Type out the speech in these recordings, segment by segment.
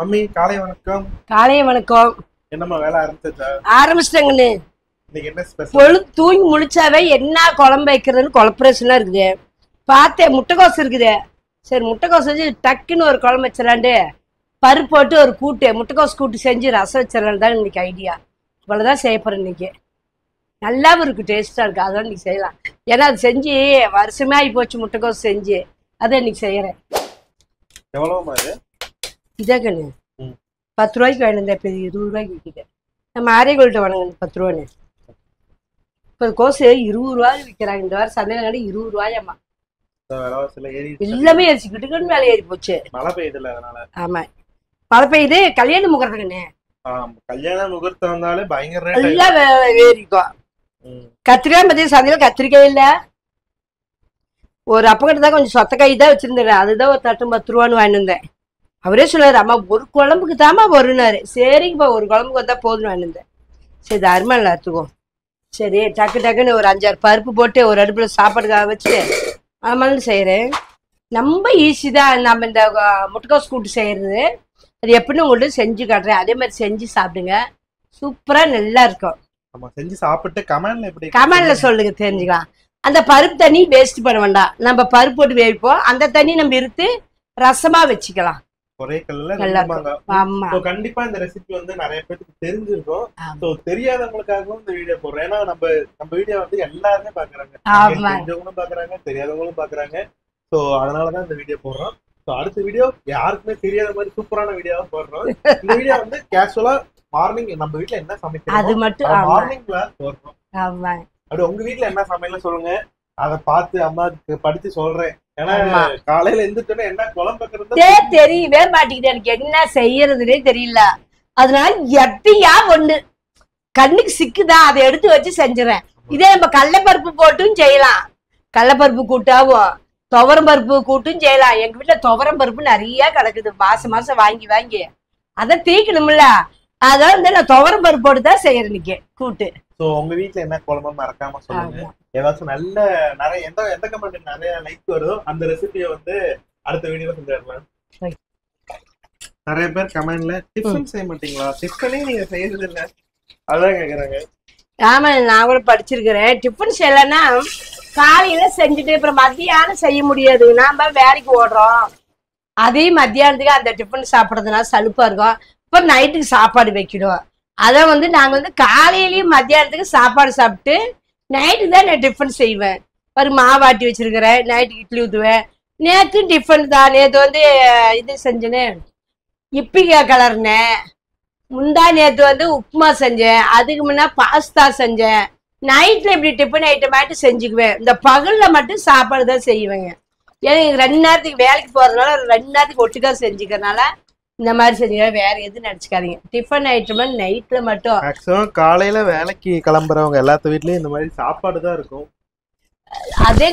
Mummy காலை வணக்கம். காலை வணக்கம். என்னம்மா வேலை ஆரம்பிச்சா? ஆரம்பிச்சிட்டங்கண்ணே. இன்னைக்கு என்ன ஸ்பெஷல்? பொழுது தூங்கி முடிச்சாவே என்ன குழம்பு வைக்கிறதுன்னு குழப்பரேஷனா இருக்குது. பார்த்தேன் முட்டைக்கோசு இருக்குது. சரி முட்டைக்கோசு வச்சு டக்குன்னு ஒரு குழம்பு வச்சிடலான்ட்டு பருப்பு போட்டு ஒரு கூட்டு முட்டைக்கோசு கூட்டு செஞ்சு ரசம் வச்சிடலான்னு தான் இன்னைக்கு ஐடியா. இவ்வளோதான் செய்ய போகிறேன் இன்னைக்கு. நல்லாவும் இருக்கு, டேஸ்டாக இருக்குது. அதான் இன்னைக்கு செய்யலாம். ஏன்னா அது செஞ்சு வருஷமே ஆகி போச்சு முட்டைக்கோசு செஞ்சு. அதை இன்னைக்கு செய்கிறேன். எவ்வளோமா இது? இதே கண்ணு 10 ரூபாய்க்கு வேணுந்தேன். இப்போ 20 ரூபாய்க்கு விற்கிது. நம்ம ஆரியகோல்கிட்ட வாங்க 10 ரூபான்னு. இப்போ கோசு 20 ரூபாய்க்கு விற்கிறாங்க. இந்த வாரம் சந்தையில கடை 20 ரூபாயம்மா. எல்லாமே ஏறிச்சுக்கிட்டு மேலே ஏறி போச்சு. மழை பெய்யுதுல அதனால. ஆமா மழை பெய்யுது. கல்யாண முகூர்த்தங்கண்ணே. கல்யாண முகூர்த்தம் வந்தாலே பயங்கர ரேட் எல்லாம் ஏறிக்கும். கத்திரிக்காய் பத்தி சந்தையில கத்திரிக்காய் இல்ல. ஒரு அப்பகிட்ட தான் கொஞ்சம் சொத்தக்காய் தான் வச்சிருந்தேன். அதுதான் ஒரு தட்டு 10 ரூபான்னு வாங்கிட்டு வந்தேன். அவரே சொன்னாரு, அம்மா ஒரு குழம்புக்கு தாமா வருனாரு. சரிங்கப்பா ஒரு குழம்புக்கு வந்தா போதுன்னு வாங்கிட்டு வந்தேன். சரி அருமை நல்லா எடுத்துக்கோ. சரி டக்கு டக்குன்னு ஒரு 5-6 பருப்பு போட்டு ஒரு அடுப்புல சாப்பாடுக்காக வச்சு அது செய்யறேன். ரொம்ப ஈஸி தான். நம்ம இந்த முட்டைக்கோஸ் கூட்டு செய்யறது அது எப்படின்னு உங்கள்கிட்ட செஞ்சு காட்டுறேன். அதே மாதிரி செஞ்சு சாப்பிடுங்க. சூப்பரா நல்லா இருக்கும். செஞ்சு சாப்பிட்டு கமெண்ட்ல சொல்லுங்க, தெரிஞ்சுக்கலாம். அந்த பருப்பு தண்ணி வேஸ்ட் பண்ண வேண்டாம். நம்ம பருப்பு போட்டு வேவிப்போம். அந்த தண்ணி நம்ம இருத்து ரசமா வச்சுக்கலாம். ஒரே கல்ல. ஆமா கண்டிப்பா இந்த ரெசிபி வந்து நிறைய பேருக்கு தெரிஞ்சிருக்கும். சோ தெரியாதவங்களுக்காகவும் இந்த வீடியோ போடுறோம். ஏன்னா நம்ம வீடியோ வந்து எல்லாருமே பாக்குறாங்க. தெரிஞ்சவங்களும் பாக்குறாங்க, தெரியாதவங்களும் பாக்குறாங்க. சோ அதனாலதான் இந்த வீடியோ போடுறோம். சோ அடுத்த வீடியோ யாருக்குமே தெரியாத மாதிரி சூப்பரான வீடியோவா போடுறோம். இந்த வீடியோ வந்து கேஷுவலா மார்னிங் நம்ம வீட்டுல என்ன சமைக்கிறோம் அது மட்டும் மார்னிங்ல போடுறோம். அப்படி உங்க வீட்டுல என்ன சமையல் சொல்லுங்க. அதை பார்த்து அம்மாவுக்கு படிச்சு சொல்றேன். ஏன்னா காலையில எந்திரிச்சோன்னா என்ன குழம்பு தெரியவே மாட்டேங்குது. எனக்கு என்ன செய்யறதுன்னே தெரியல. அதனால எப்பயா ஒண்ணு கண்ணுக்கு சிக்குதா அதை எடுத்து வச்சு செஞ்சுறேன். இதே நம்ம கடலைப்பருப்பு போட்டும் செய்யலாம். கடலைப்பருப்பு கூட்டாவும் துவரம் பருப்பு கூட்டும் செய்யலாம். எங்க வீட்டுல துவரம் பருப்பு நிறைய கிடக்குது. மாசம் மாசம் வாங்கி வாங்கி அதை தீக்கணும்ல. அதான் வந்து நான் துவரம் பருப்பு போட்டு தான் செய்யறேன் இன்னைக்கு கூட்டு. சோ உங்க வீட்டுல என்ன குழம்பு மறக்காம சொல்லுங்க. ஏதாச்சும் நல்ல நிறைய எந்த கமெண்ட் நிறைய லைக் வருதோ அந்த ரெசிபியை வந்து அடுத்த வீடியோல செஞ்சிடலாம். நிறைய பேர் கமெண்ட்ல டிஃபன் செய்ய மாட்டீங்களா? டிஃபனே நீங்க செய்யறது இல்ல அதான் கேக்குறாங்க. ஆமா நான் கூட படிச்சிருக்கிறேன். டிஃபன் செய்யலன்னா காலையில செஞ்சுட்டு அப்புறம் மத்தியானம் செய்ய முடியாது. நாம வேலைக்கு ஓடுறோம். அதே மத்தியானத்துக்கு அந்த டிஃபன் சாப்பிட்றதுனால சலுப்பா இருக்கும். இப்போ நைட்டுக்கு சாப்பாடு வைக்கணும். அதை வந்து நாங்கள் வந்து காலையிலயும் மத்தியானத்துக்கு சாப்பாடு சாப்பிட்டு நைட்டுக்கு தான் நான் டிஃபன் செய்வேன். ஒரு மாவாட்டி வச்சிருக்கிறேன். நைட்டுக்கு இட்லி ஊற்றுவேன். நேற்று டிஃபன் தான். நேற்று வந்து இது செஞ்சேன்னு இப்பிகா கலர்னேன். முந்தா நேற்று வந்து உப்புமா செஞ்சேன். அதுக்கு முன்னா பாஸ்தா செஞ்சேன். நைட்டில் இப்படி டிஃபன் ஐட்டம் ஆகிட்டு செஞ்சுக்குவேன். இந்த பகலில் மட்டும் சாப்பாடு தான் செய்வேங்க. ஏன்னா 2 நேரத்துக்கு வேலைக்கு போகிறதுனால 2 நேரத்துக்கு ஒட்டுக்கா செஞ்சுக்கிறதுனால இந்த மாதிரி செஞ்சீங்க. வேற எதுவும் நினைச்சுக்காதீங்க. டிஃபன் ஐட்டம் நைட்ல மட்டும். மேக்ஸிமம் காலையில வேலைக்கு கிளம்புறவங்க எல்லாத்து வீட்லயும் இந்த மாதிரி சாப்பாடு தான் இருக்கும். அதே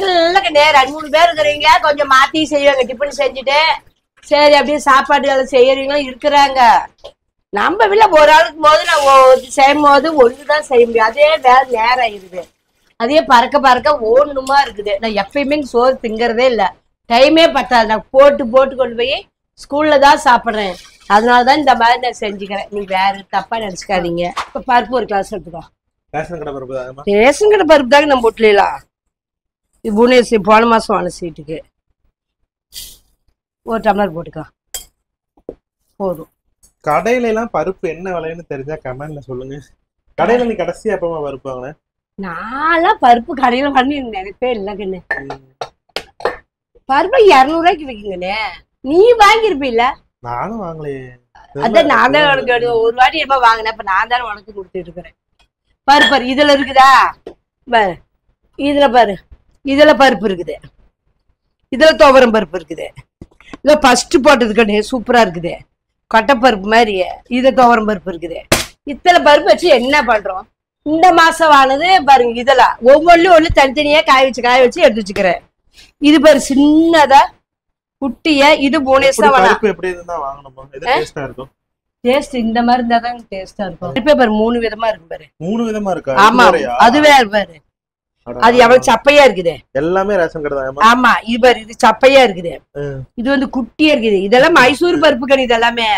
கிடையாது. 2-3 பேர் இருக்கிறீங்க கொஞ்சம் மாத்தி செய்வாங்க. டிஃபன் செஞ்சுட்டு சரி அப்படியே சாப்பாடு வேலை செய்யறவங்களும் இருக்கிறாங்க. நம்ம வீட்டுல ஒரு ஆளுக்கு போது நான் செய்யும் போது ஒண்ணுதான் செய்ய முடியும். அதே வேலை நேரம் ஆயிடுது. அதே பறக்க பறக்க ஓடணுமா இருக்குது. நான் எப்பயுமே சோறு திங்கிறதே இல்லை. டைமே பத்தாது. நான் போட்டு கொண்டு போய் ஸ்கூல்ல தான் சாப்பிட்றேன். அதனாலதான் இந்த மாதிரி நான் செஞ்சுக்கிறேன். நீ வேற தப்பா நினைச்சுக்காதீங்க. இப்ப பருப்பு ஒரு கிளாஸ் எடுத்துக்கோ. ரேஷன் கடை பருப்பு தான். ரேஷன் கடை பருப்பு தாங்க நம்ம வீட்டுலாம். புவனேஸ்வரி போன மாசம் வாங்க சீட்டுக்கு ஒரு டம்ளர் போட்டுக்கோ போதும். கடையில எல்லாம் பருப்பு என்ன விலைன்னு தெரிஞ்சா கமெண்ட்ல சொல்லுங்க. கடையில நீ கடைசியா அப்பமா பருப்பு வாங்கின? நான்லாம் பருப்பு கடையில பண்ணி நினைப்பே இல்லைங்கண்ணே. பருப்பு 200 ரூபாய்க்கு விற்குங்கண்ணே. நீ வாங்கிருப்பீல்ல? நானும் வாங்கலையே. அதான் நான் தான் உனக்கு ஒரு வாட்டி எப்ப வாங்கினேன். இப்ப நான் தானே உனக்கு கொடுத்துட்டு இருக்கிறேன். பருப்பு இதுல இருக்குதா பாரு. இதுல பாரு. இதுல பருப்பு இருக்குது. இதுல துவரம் பருப்பு இருக்குது. இதுல ஃபர்ஸ்ட் போட்டதுக்கு சூப்பரா இருக்குது. கொட்டைப்பருப்பு மாதிரி இது துவரம் பருப்பு இருக்குது. இத்தனை பருப்பு வச்சு என்ன பண்றோம்? இந்த மாசம் வாங்கினது பாருங்க. இதெல்லாம் ஒவ்வொன்றும் தனித்தனியா காய வச்சு எடுத்து வச்சுக்கிறேன். இது பாரு சின்னதா குட்டிய. இது புவனேஸ்வரா டேஸ்ட் இந்த மாதிரி இருந்தாதான் டேஸ்டா இருக்கும். பாரு 3 விதமா இருக்கு பாரு. 3 விதமா இருக்கா? ஆமா அதுவே பாரு. அது எவ்வளவு சப்பையா இருக்குது. எல்லாமே ரேஷன் கடை தான். ஆமா இது சப்பையா இருக்குது. இது வந்து குட்டியா இருக்குது. இதெல்லாம் மைசூர் பருப்பு கறி இதெல்லாமே.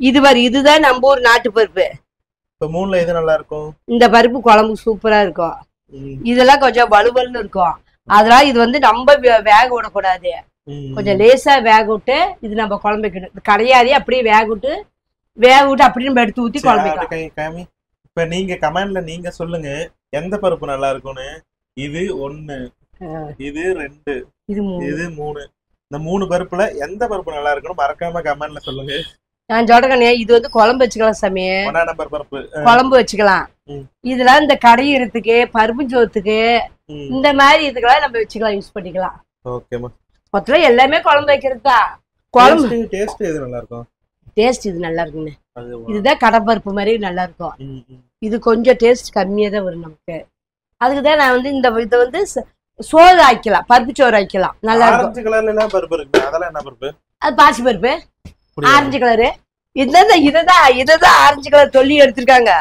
இது பாரு, இதுதான் நம்ம ஊர் நாட்டு பருப்பு. இப்ப மூணுல எது நல்லா இருக்கும்? இந்த பருப்பு குழம்பு சூப்பரா இருக்கும். இதெல்லாம் கொஞ்சம் வலுவலுன்னு இருக்கும். அதனால இது வந்து நம்ம வேக விடக்கூடாது. கொஞ்சம் லேசா வேக விட்டு இது நம்ம குழம்பு வைக்கணும். கடையாதே அப்படியே வேக விட்டு அப்படியே நம்ம எடுத்து ஊத்தி குழம்பு. இப்ப நீங்க கமெண்ட்ல நீங்க சொல்லுங்க எந்த பருப்பு நல்லா இருக்கும்னு. இது 1, இது 2, இது 3. இந்த 3 பருப்புல எந்த பருப்பு நல்லா இருக்குன்னு மறக்காம கமெண்ட்ல சொல்லுங்க. நான் சொல்றேன், இது வந்து குழம்பு வச்சுக்கலாம் சாமி. 1 நம்பர் பருப்பு குழம்பு வச்சுக்கலாம். இதெல்லாம் இந்த கடையிறதுக்கு பருப்பு சோத்துக்கு இந்த மாதிரி இதுக்கெல்லாம் நம்ம வச்சுக்கலாம், யூஸ் பண்ணிக்கலாம். ஓகேமா. மொத்தத்துல எல்லாமே குழம்பு வைக்கிறது தான். குழம்பு டேஸ்ட் எது நல்லா இருக்கும்? டேஸ்ட் இது நல்லா இருக்குங்க. இதுதான் கடப்பருப்பு மாதிரி நல்லா இருக்கும். இது கொஞ்சம் டேஸ்ட் கம்மியா தான் வரும் நமக்கு. அதுக்குதான் நான் வந்து இதை வந்து சோறு ஆக்கலாம், பருப்பு சோறு ஆக்கலாம். நல்லா இருக்கும். பருப்பு இருக்கு, அதெல்லாம் என்ன பருப்பு? அது பாசி பருப்பு, ஆரஞ்சு கலரு. இததான் ஆரஞ்சு கலர் தொல்லி எடுத்திருக்காங்க.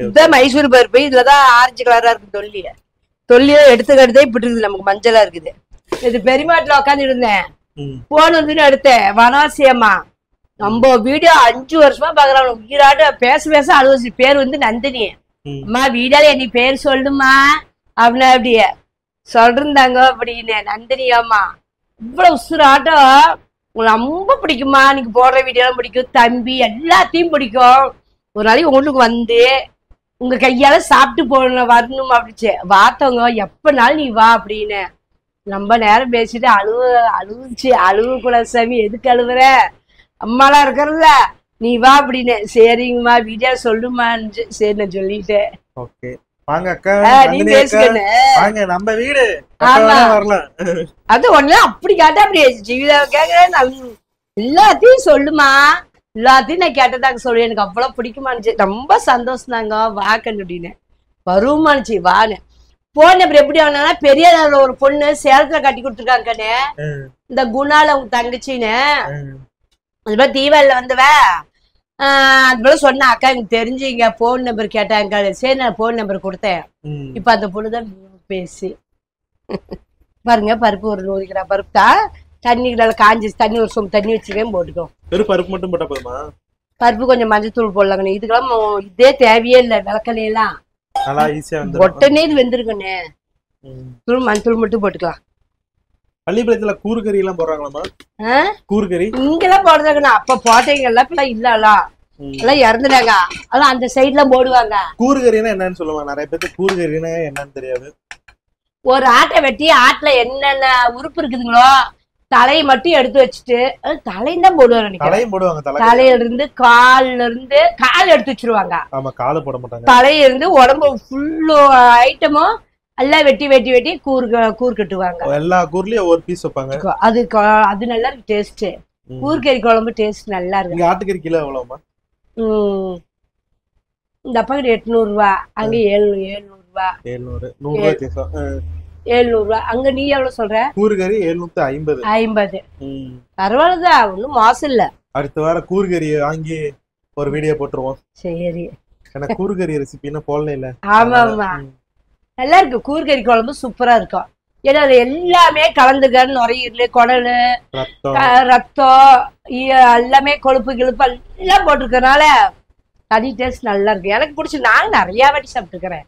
இதுதான் மைசூர் பருப்பு. இதுலதான் ஆரஞ்சு கலரா இருக்கு தொல்லியா எடுத்துக்கிட்டதே இப்படி இருக்குது. நமக்கு மஞ்சளா இருக்குது. இது பெரியமாட்டுல உட்காந்து இருந்தேன், போன் வந்து எடுத்தேன். வனவாசியம்மா நம்ம வீடியோ 5 வருஷமா பாக்குறாங்க. உயிராட்ட பேச அழுவசி. பேர் வந்து நந்தினி. அம்மா வீடியோல நீ பேர் சொல்லுமா அப்படின்னா அப்படியே சொல்றாங்க அப்படின்னு. நந்தினி அம்மா இவ்வளவு உசுராட்டம் உங்களுக்கு ரொம்ப பிடிக்குமா, நீங்க போடுற வீடியோலாம் பிடிக்கும், தம்பி எல்லாத்தையும் பிடிக்கும். ஒரு நாளைக்கு உங்களுக்கு வந்து உங்க கையால சாப்பிட்டு போடணும் வரணும் அப்படிச்சு வார்த்தவங்க. எப்பனாலும் நீ வா அப்படின்னு ரொம்ப நேரம் பேசிட்டு அழுவு கூட சாமி எதுக்கு அழுவுற, அம்மாலாம் இருக்கிறல்ல நீ வா அப்படின்னு. சரிங்கம்மா வீடியோ சொல்லுமான்னு சரி நான் சொல்லிட்டேன். நீ பேசுங்க நம்ம வீடு அது ஒண்ணு அப்படி கேட்டா அப்படி ஜீவிதா கேக்குறேன். எல்லாத்தையும் சொல்லுமா, எல்லாத்தையும் நான் கேட்டதாங்க சொல்லு. எனக்கு அவ்வளவு பிடிக்குமானுச்சு. ரொம்ப சந்தோஷம் தாங்க. வாக்கன்னு அப்படின்னு வருமானுச்சு வான்னு போன. அப்புறம் எப்படி ஆனா பெரிய ஒரு பொண்ணு சேலத்துல கட்டி கொடுத்துருக்காங்க கண்ணு. இந்த குணால உங்க தங்கச்சின்னு அது போல தீபாவளியில வந்தவ அது போல சொன்ன. அக்கா எனக்கு தெரிஞ்சுங்க போன் நம்பர் கேட்டாங்க. சரி நான் போன் நம்பர் கொடுத்தேன். இப்ப அந்த பொண்ணுதான் பேசி பாருங்க. பருப்பு ஒரு 100 கிராம் பருப்பு தான். தண்ணி காஞ்சி தண்ணி ஒரு சொம்பு தண்ணி வச்சுக்கேன் போட்டுக்கோ. பருப்பு மட்டும் போட்டா போதுமா? பருப்பு கொஞ்சம் மஞ்சத்தூள் போடலாங்கண்ணே. இதுக்கெல்லாம் இதே தேவையே இல்லை. விளக்கணையெல்லாம் ஒட்டனே இது வெந்திருக்கண்ணே. மஞ்சத்தூள் மட்டும் போட்டுக்கலாம். பள்ளிப்பாளையத்துல கூறுகறி எல்லாம் போடுறாங்களாமா? கூறுகறி இங்கெல்லாம் போடுறாங்கண்ணா. அப்ப போட்டீங்க எல்லாம் இல்லலாம் எல்லாம் இறந்துட்டாங்க. அதான் அந்த சைட்ல போடுவாங்க. கூறுகறினா என்னன்னு சொல்லுவாங்க. நிறைய பேருக்கு கூறுகறினா என்னன்னு தெரியாது. ஒரு ஆட்டை வெட்டி ஆட்டுல என்னென்ன உறுப்பு இருக்குதுங்களோ தலையை மட்டும் எடுத்து வச்சுட்டு தலையும் தான் போடுவாங்க. தலையில இருந்து கால்ல இருந்து கால் எடுத்து வச்சிருவாங்க. தலையில இருந்து உடம்பு ஃபுல்லு ஐட்டமும் எல்லாம் வெட்டி வெட்டி வெட்டி கூறு கட்டுவாங்க. எல்லா கூர்லயும் ஒரு பீஸ் வைப்பாங்க. அது நல்லா இருக்கு டேஸ்ட். கூறுகறி குழம்பு டேஸ்ட் நல்லா இருக்கு. ஆட்டுக்கறி கிலோ எவ்வளவுமா? இந்த அப்பாக்கிட்ட 800 ரூபா, அங்க 700 ரூபா. 700 ரூபா. அங்க நீ எவ்வளவு சொல்ற? கூறுகறி 750. பரவாயில்லதான், ஒண்ணும் மோசம் இல்ல. அடுத்த வாரம் கூறுகறி வாங்கி ஒரு வீடியோ போட்டுருவோம். சரி. எனக்கு கூறுகறி ரெசிபின்னு போடல இல்ல. ஆமா ஆமா நல்லா இருக்கு. கூறுகறி குழம்பு சூப்பரா இருக்கும். ஏன்னா அது எல்லாமே கலந்துக்க. நுரையீரல், குடலு, ரத்தம் எல்லாமே கொழுப்பு கிழுப்பு எல்லாம் போட்டிருக்கனால தனி டேஸ்ட் நல்லா இருக்கு. எனக்கு பிடிச்சி நான் நிறைய வாட்டி சாப்பிட்டுக்கிறேன்.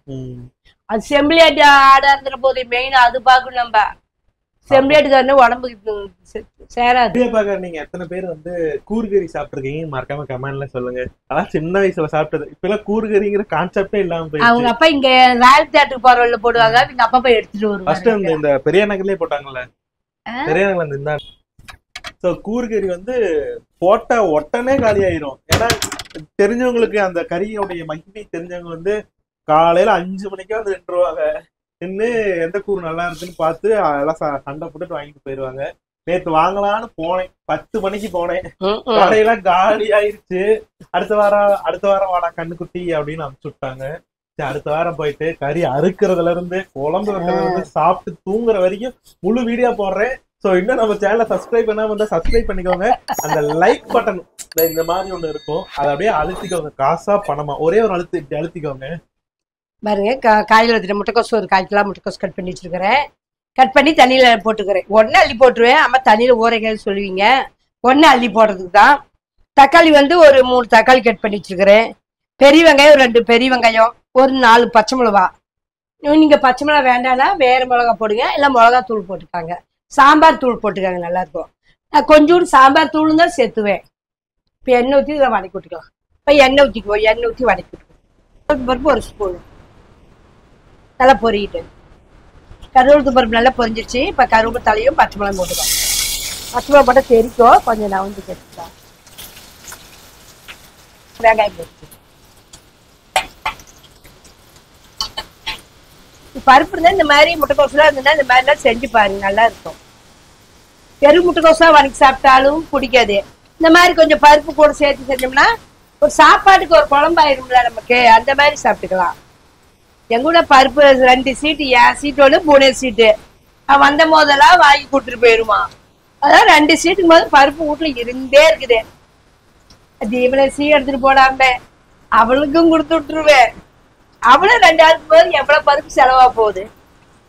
அது செம்பிளியாட்டு ஆடா இருந்துற போது மெயின் அது பாக்கணும். நம்ம செம்பிளியாட்டுக்காரனு உடம்புக்கு சேராது. நீங்க எத்தனை பேர் வந்து கூறுகறி சாப்பிட்டுருக்கீங்க மறக்காம கமெண்ட்ல சொல்லுங்க. அதான் சின்ன வயசுல சாப்பிட்டது. இப்ப எல்லாம் கூறுகறிங்கிற கான்செப்டே இல்லாம போயிடுச்சு. அவங்க அப்பா இங்க ராயல் தியேட்டருக்கு போறவள்ள போடுவாங்க. எங்க அப்பா போய் எடுத்துட்டு வருவாங்க. இந்த பெரிய நகர்லயே போட்டாங்கல்ல, பெரிய நகர்ல இருந்தா கூறுகறி வந்து போட்ட உடனே காலி ஆயிரும். ஏன்னா தெரிஞ்சவங்களுக்கு அந்த கறியோடைய மகிமை தெரிஞ்சவங்க வந்து காலையில 5 மணிக்கே வந்து நின்றுவாங்க. நின்று எந்த கூறு நல்லா இருக்குன்னு பார்த்து எல்லாம் சண்டை போட்டுட்டு வாங்கிட்டு போயிருவாங்க. நேற்று வாங்கலான்னு போனேன், 10 மணிக்கு போனேன். கடையெல்லாம் காலி ஆயிடுச்சு. அடுத்த வாரம் வாடா கண்ணுக்குட்டி அப்படின்னு அனுப்பிச்சு விட்டாங்க. அடுத்த வாரம் போயிட்டு கறி அறுக்கிறதுல இருந்து குழம்பு வைக்கிறதுல இருந்து சாப்பிட்டு தூங்குற வரைக்கும் முழு வீடியோ போடுறேன். சோ இன்னும் நம்ம சேனலை சப்ஸ்கிரைப் பண்ணாம வந்தா சப்ஸ்கிரைப் பண்ணிக்கோங்க. அந்த லைக் பட்டன் இந்த மாதிரி ஒண்ணு இருக்கும், அதை அப்படியே அழுத்திக்கோங்க. காசா பணமா ஒரே ஒரு அழுத்திக்கோங்க. பாருங்க காயில் வச்சுட்டு முட்டைக்கோசு ஒரு 1/4 கிலோ முட்டைக்கோசு கட் பண்ணி வச்சிருக்கிறேன். கட் பண்ணி தண்ணியில போட்டுக்கிறேன். ஒன்னு அள்ளி போட்டுருவேன். அம்மா தண்ணியில ஊறைங்கன்னு சொல்லுவீங்க. ஒன்னு அள்ளி போடுறதுக்கு தான். தக்காளி வந்து ஒரு 3 தக்காளி கட் பண்ணி வச்சிருக்கிறேன். பெரிய வெங்காயம் ஒரு 2 பெரிய வெங்காயம், ஒரு 4 பச்சை மிளகா. நீங்க பச்சை மிளகா வேண்டாம்னா வேற மிளகா போடுங்க, இல்ல மிளகா தூள் போட்டுக்காங்க. சாம்பார் தூள் போட்டுக்காங்க, நல்லா இருக்கும். நான் கொஞ்சோண்டு சாம்பார் தூள் தான் சேர்த்துவேன். இப்போ எண்ணெய் ஊற்றி இதை வதக்கி விட்டுக்கலாம். இப்போ எண்ணெய் ஊற்றிக்குவோம். எண்ணெய் ஊற்றி வதக்கி விட்டுக்குவோம். பருப்பு ஒரு ஸ்பூன் நல்லா பொரிக்கிட்டு, கருவேப்பிலை பருப்பு நல்லா பொரிஞ்சிருச்சு. இப்போ கருவேப்பிலை தலையும் பச்சை மிளகாய் போட்டுக்கலாம். பச்சை மிளகா போட்டால் தெரிக்கும், கொஞ்சம் நான் வந்து கெடுத்துக்கலாம். வெங்காயம் போட்டு பருப்பு இருந்தால் இந்த மாதிரி முட்டைக்கோசெல்லாம் இருந்ததுன்னா இந்த மாதிரிலாம் செஞ்சு பாருங்க, நல்லா இருக்கும். பெரு முட்டைக்கோசா வதக்கி சாப்பிட்டாலும் பிடிக்காது. இந்த மாதிரி கொஞ்சம் பருப்பு கூட சேர்த்து செஞ்சோம்னா ஒரு சாப்பாட்டுக்கு ஒரு குழம்பாயிரும்ல நமக்கு, அந்த மாதிரி சாப்பிட்டுக்கலாம். எங்கூட பருப்பு 2 சீட்டு, என் சீட்டோடு 3 சீட்டு வந்த போதெல்லாம் வாங்கி கொடுத்துட்டு போயிருமா. அதான் 2 சீட்டுக்கு போது பருப்பு வீட்டுல இருந்தே இருக்குது. அது இவளை எடுத்துட்டு போடாம அவளுக்கும் கொடுத்து விட்டுருவேன். அவளும் 2 ஆளுக்கு போது எவ்வளவு பருப்பு செலவா போகுது.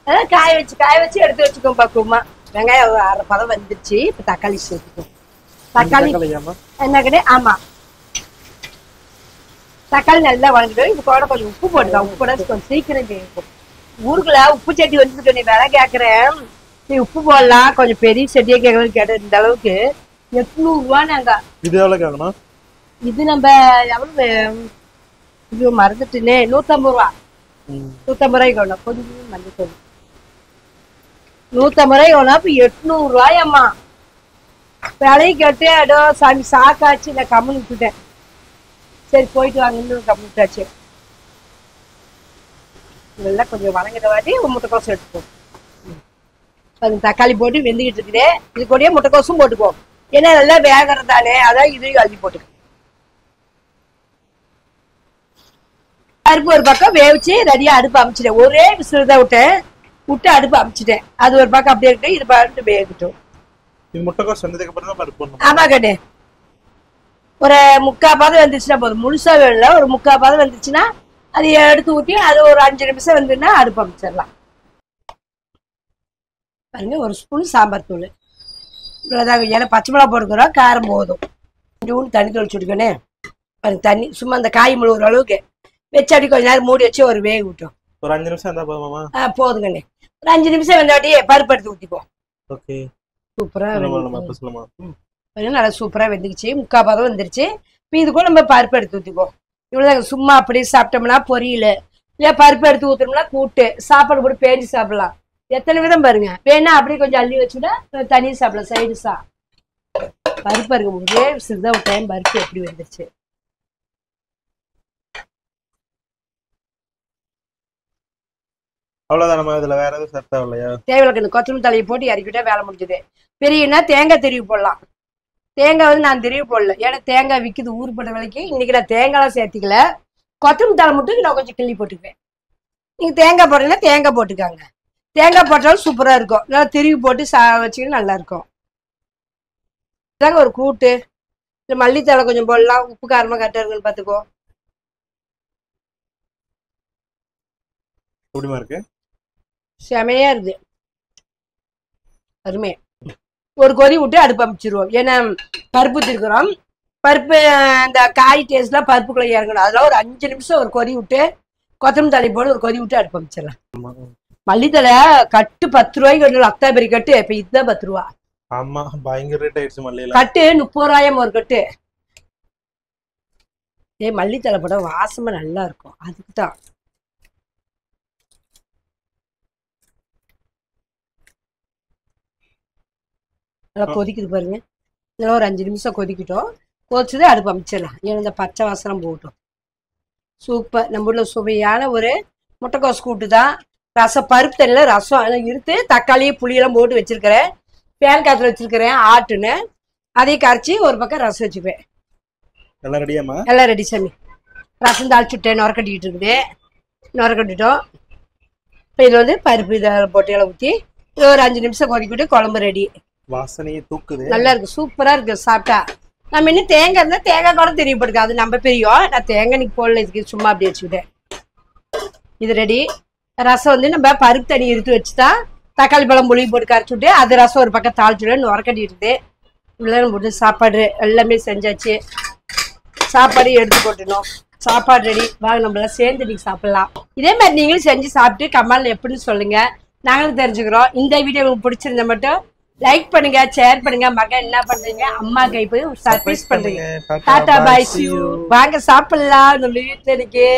அதான் காய வச்சு எடுத்து வச்சுக்கோம் பக்குவமா. வெங்காயம் 1/2 பதம் வந்துருச்சு. இப்ப தக்காளி சேர்த்துக்கோ. தக்காளி என்ன கிடையாது. ஆமா, தக்காளி நல்லா வளர்ந்துடும். இப்ப கூட கொஞ்சம் உப்பு போட்டுக்கலாம். உப்பு போட கொஞ்சம் சீக்கிரம் செய்யும். ஊருக்குள்ள உப்பு சட்டி வந்துட்டு நீ வேலை கேட்கறேன், நீ உப்பு போடலாம். கொஞ்சம் பெரிய சட்டியே கேட்க இந்த அளவுக்கு 800 ரூபானாங்க. இது எவ்வளவு கேட்கணும்? இது நம்ம எவ்வளவு இது மறந்துட்டுனே 150 ரூபா. 150 ரூபாய்க்கு வேணும். கொஞ்சம் மஞ்சள் 150 ரூபாய்க்கு வேணும். இப்ப 800 ரூபாயம்மா. விலையை கேட்டு அடோ சாமி சாக்காச்சு. நான் கம்முன்னு விட்டுட்டேன். சரி போயிட்டு வாங்கன்னு கம்மி விட்டாச்சு. இதெல்லாம் கொஞ்சம் வணங்கிற வாட்டி ஒரு முட்டைக்கோசம் எடுத்துப்போம். அது தக்காளி போட்டு வெந்துக்கிட்டு இருக்குது. இது கூடயே முட்டைக்கோசும் போட்டுக்குவோம். ஏன்னா நல்லா வேகிறதானே, அதான் இதையும் அள்ளி போட்டுக்கோம். பருப்பு ஒரு பக்கம் வேவிச்சு ரெடியா அடுப்பு அமைச்சிட்டேன். ஒரே விசில் தான் விட்டு அடுப்பு அமைச்சிட்டேன். அது ஒரு பக்கம் அப்படியே இருக்கு. இது பாட்டு வேகட்டும். ஆமா கண்ணு, ஒரு 3/4 பாதம் வந்துச்சுன்னா போதும். முழுசா வேணும்ல, ஒரு 3/4 பாதம் வந்துச்சுன்னா அதை எடுத்து ஊற்றி அது ஒரு 5 நிமிஷம் வந்துன்னா அடுப்பு அமைச்சிடலாம். பாருங்க, ஒரு ஸ்பூன் சாம்பார் தூள் இவ்வளோதாங்க. ஏன்னா பச்சை மிளகா போட்டுக்கிறோம், காரம் போதும். கொஞ்சோண்டு தண்ணி தொளிச்சு விட்டுக்கணே. பாருங்க, தண்ணி சும்மா அந்த காய் முழுகிற அளவுக்கு வச்சு அப்படி கொஞ்ச நேரம் மூடி வச்சு ஒரு வேக விட்டோம். ஒரு 5 நிமிஷம் இருந்தா போதுமாமா? போதுங்கண்ணே. ஒரு 5 நிமிஷம் வந்தாட்டியே பருப்பு எடுத்து ஊற்றிப்போம். ஓகே, சூப்பரா நல்லா சூப்பரா வெந்துக்குச்சு. 3/4 பாதம் வந்துருச்சு. இப்போ இது கூட நம்ம பருப்பு எடுத்து ஊற்றிப்போம். இவ்வளோதாங்க. சும்மா அப்படியே சாப்பிட்டோம்னா பொரியல், இல்லையா பருப்பு எடுத்து ஊற்றோம்னா கூட்டு சாப்பாடு போட்டு பேஞ்சு சாப்பிடலாம். எத்தனை விதம் பாருங்க. வேணா அப்படியே கொஞ்சம் அள்ளி வச்சுட்டா தனியாக சாப்பிடலாம். சைடுஸா பருப்பு இருக்க ஒரே சிறுதான் ஒரு டைம் பருப்பு எப்படி வந்துருச்சு. அவ்வளவுதான். நம்ம இதுல வேற எதுவும் சேர்த்தா இல்லையா? தேவையில்லை. கொத்தமல்லி தலையை போட்டு இறக்கிட்டா வேலை முடிஞ்சது. பெரியனா தேங்காய் திருவி போடலாம். தேங்காய் வந்து நான் திருவி போடல, ஏன்னா தேங்காய் விற்குது ஊருப்பட்ட விலைக்கு. இன்னைக்கு நான் தேங்காய்லாம் சேர்த்திக்கல. கொத்தமல்லி தலை மட்டும் நான் கொஞ்சம் கிள்ளி போட்டுக்குவேன். நீங்க தேங்காய் போட்டீங்கன்னா தேங்காய் போட்டுக்காங்க. தேங்காய் போட்டாலும் சூப்பரா இருக்கும். நல்லா திருவி போட்டு வச்சுக்கிட்டு நல்லா இருக்கும். இதாங்க ஒரு கூட்டு. இல்லை மல்லித்தலை கொஞ்சம் போடலாம். உப்பு காரமா கரெக்டா இருக்குன்னு பார்த்துக்கோ. எப்படிமா இருக்கு? செமையா இருக்கு, அருமையா. ஒரு கொதி விட்டு அடுப்பு அமைச்சிருவோம். ஏன்னா பருப்பு வச்சிருக்கிறோம். பருப்பு அந்த காய் டேஸ்ட்லாம் பருப்புக்குள்ள இறங்கணும். அதெல்லாம் ஒரு 5 நிமிஷம் ஒரு கொதி விட்டு கொத்தமல்லி தலை போட்டு ஒரு கொதி விட்டு அடுப்பு அமைச்சிடலாம். மல்லித்தலை கட்டு 10 ரூபாய்க்கு ஒன்று. அக்தாபரி கட்டு இப்ப இதுதான் 10 ரூபா. ஆமா, பயங்கர ரேட் ஆயிடுச்சு. மல்லியில கட்டு 30 ரூபாயம் ஒரு கட்டு. மல்லித்தலை போட வாசமா நல்லா இருக்கும். அதுக்கு தான் நல்லா கொதிக்குது பாருங்க. இதெல்லாம் ஒரு 5 நிமிஷம் கொதிக்கிட்டோம். கொதிச்சது அடுப்பு அமைச்சிடலாம். ஏன்னா இந்த பச்சை வாசனம் போட்டோம். சூப்பர். நம்ம ஊர்ல சுவையான ஒரு முட்டைக்கோசு கூட்டு தான். ரசம் பருப்பு தண்ணியில் ரசம் இருத்து தக்காளி புளியெல்லாம் போட்டு வச்சிருக்கிறேன். பேன் காத்துல வச்சிருக்கிறேன் ஆட்டுன்னு. அதையும் கரைச்சி ஒரு பக்கம் ரசம் வச்சுக்குவேன். எல்லாம் ரெடியாமா? எல்லாம் ரெடி சாமி. ரசம் தாளிச்சுட்டேன். நுர கட்டிக்கிட்டு இருக்குது. நுர கட்டிட்டோம். இப்போ இது வந்து பருப்பு இதை போட்டு எல்லாம் ஊற்றி இது ஒரு 5 நிமிஷம் கொதிக்கிட்டு குழம்பு ரெடி. வாசனையே தூக்குது. நல்லா இருக்கு, சூப்பரா இருக்கு சாப்பிட்டா. நம்ம இன்னும் தேங்காய் இருந்தா தேங்காய் கூட தெரியப்படுது. அது நம்ம பெரியும். நான் தேங்காய் நீக்கு போடல, இதுக்கு சும்மா அப்படி வச்சுக்கிட்டேன். இது ரெடி. ரசம் வந்து நம்ம பருப்பு தண்ணி எடுத்து வச்சுதான் தக்காளி பழம் புளி போட்டு கரைச்சி விட்டு அது ரசம் ஒரு பக்கம் தாளிச்சுட்டு உரக்கட்டிட்டு இவ்வளோ போட்டு சாப்பாடு எல்லாமே செஞ்சாச்சு. சாப்பாடு எடுத்து போட்டுனோம். சாப்பாடு ரெடி. வாங்க நம்மளாம் சேர்ந்து நீங்க சாப்பிடலாம். இதே மாதிரி நீங்களும் செஞ்சு சாப்பிட்டு கமெண்ட்ல எப்படின்னு சொல்லுங்க, நாங்களும் தெரிஞ்சுக்கிறோம். இந்த வீடியோ உங்களுக்கு பிடிச்சிருந்தா மட்டும் லைக் பண்ணுங்க, ஷேர் பண்ணுங்க. மகன் என்ன பண்றீங்க, அம்மா கை போய் சர்ப்ரைஸ் பண்றீங்க. டாடா பாய், see you. வாங்க சாப்பிடலாம். நம்ம வீட்டுல இருக்கு.